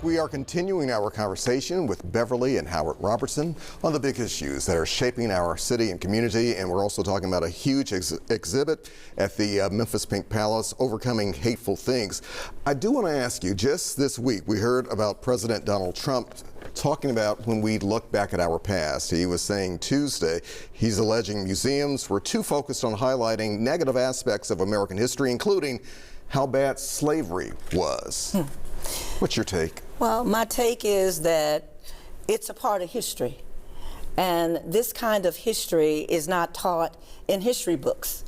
back. We are continuing our conversation with Beverly and Howard Robertson on the big issues that are shaping our city and community. And we're also talking about a huge exhibit at the Memphis Pink Palace, Overcoming Hateful Things. I do want to ask you, just this week, we heard about President Donald Trump talking about when we look back at our past. He was saying Tuesday, he's alleging museums were too focused on highlighting negative aspects of American history, including how bad slavery was. What's your take? Well, my take is that it's a part of history. And this kind of history is not taught in history books.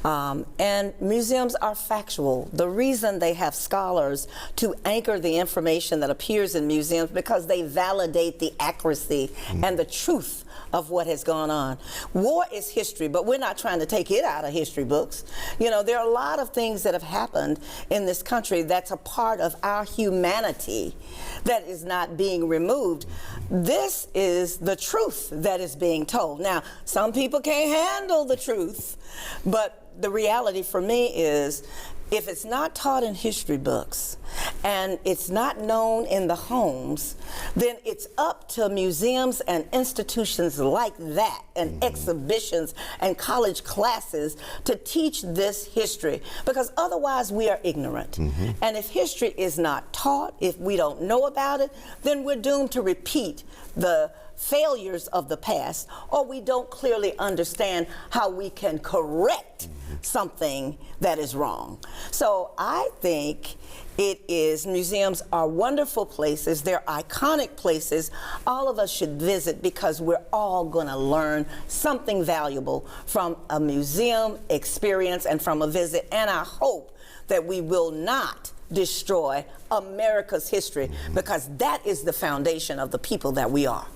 And museums are factual. The reason they have scholars to anchor the information that appears in museums because they validate the accuracy and the truth of what has gone on. War is history, but we're not trying to take it out of history books. You know, there are a lot of things that have happened in this country that's a part of our humanity that is not being removed. This is the truth that is being told. Now, some people can't handle the truth, but the reality for me is if it's not taught in history books and it's not known in the homes, then it's up to museums and institutions like that and exhibitions and college classes to teach this history, because otherwise we are ignorant. And if history is not taught, if we don't know about it, then we're doomed to repeat the failures of the past, or we don't clearly understand how we can correct something that is wrong. So I think museums are wonderful places. They're iconic places. All of us should visit because we're all going to learn something valuable from a museum experience and from a visit. And I hope that we will not destroy America's history, because that is the foundation of the people that we are.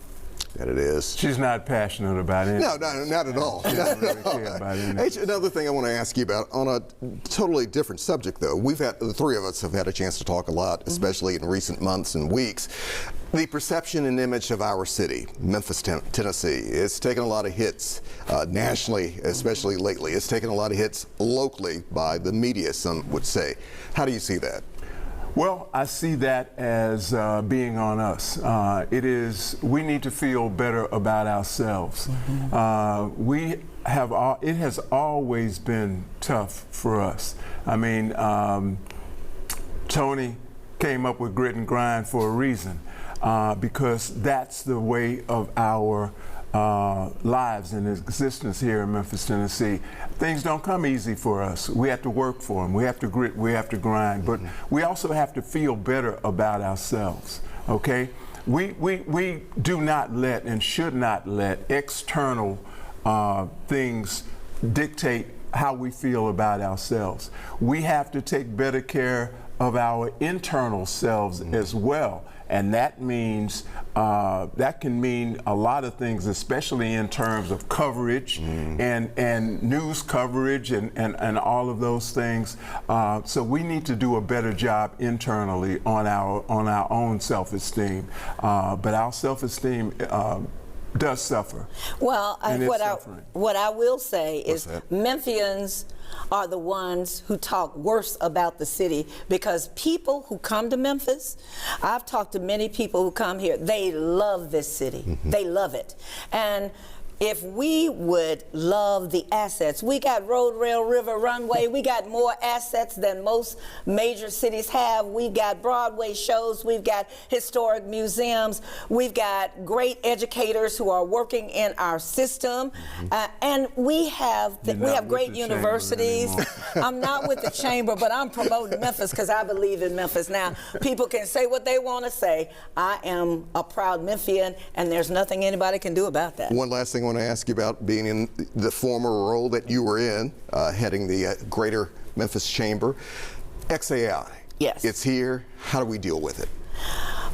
That it is. She's not passionate about it. No, not at all. Another thing I want to ask you about, on a totally different subject though, the three of us have had a chance to talk a lot, especially in recent months and weeks. The perception and image of our city, Memphis, Tennessee, it's taken a lot of hits nationally, especially lately. It's taken a lot of hits locally by the media, some would say. How do you see that? Well, I see that as being on us. We need to feel better about ourselves. It has always been tough for us. I mean, Tony came up with grit and grind for a reason, because that's the way of our lives and existence here in Memphis, Tennessee. Things don't come easy for us. We have to work for them. We have to grit, we have to grind, but we also have to feel better about ourselves, okay? We do not let and should not let external things dictate how we feel about ourselves. We have to take better care of our internal selves as well. And that means, that can mean a lot of things, especially in terms of coverage and news coverage and all of those things. So we need to do a better job internally on our own self-esteem. But our self-esteem does suffer. Well, what I will say is Memphians are the ones who talk worse about the city, because people who come to Memphis, I've talked to many people who come here, they love this city. They love it. And if we would love the assets, we got road, rail, river, runway, we got more assets than most major cities have. We've got Broadway shows, we've got historic museums, we've got great educators who are working in our system, and we have great universities. I'm not with the chamber, but I'm promoting Memphis because I believe in Memphis. Now, people can say what they want to say. I am a proud Memphian, and there's nothing anybody can do about that. One last thing I want to ask you about, being in the former role that you were in, heading the Greater Memphis Chamber. XAI. Yes. It's here. How do we deal with it?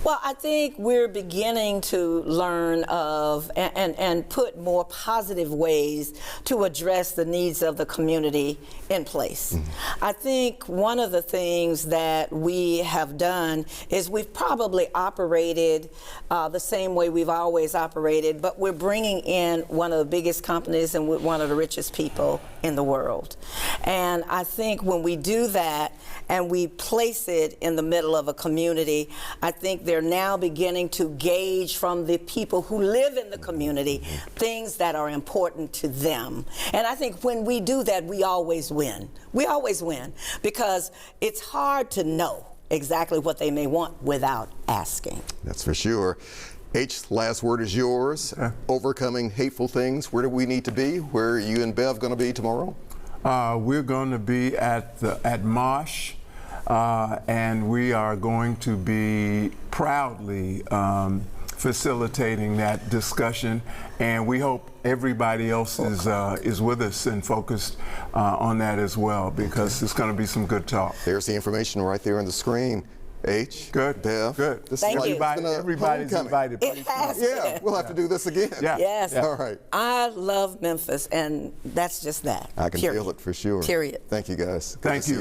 Well, I think we're beginning to learn of and put more positive ways to address the needs of the community in place. I think one of the things that we have done is we've probably operated the same way we've always operated, but we're bringing in one of the biggest companies and one of the richest people in the world. And I think when we do that and we place it in the middle of a community, I think they're now beginning to gauge from the people who live in the community things that are important to them. And I think when we do that, we always win. We always win, because it's hard to know exactly what they may want without asking. That's for sure. H, last word is yours. Overcoming hateful things. Where do we need to be? Where are you and Bev going to be tomorrow? We're going to be at Mosh, and we are going to be proudly facilitating that discussion, and we hope everybody else is with us and focused on that as well, because it's going to be some good talk. There's the information right there on the screen. H, Good. Bev, Good. This Thank is like you. it's been a Everybody's homecoming. invited. It has Yeah, been. we'll have to do this again. Yeah. Yes. All right. I love Memphis, and that's just that. I can Period. feel it for sure. Period. Thank you, guys. Good to Thank see you.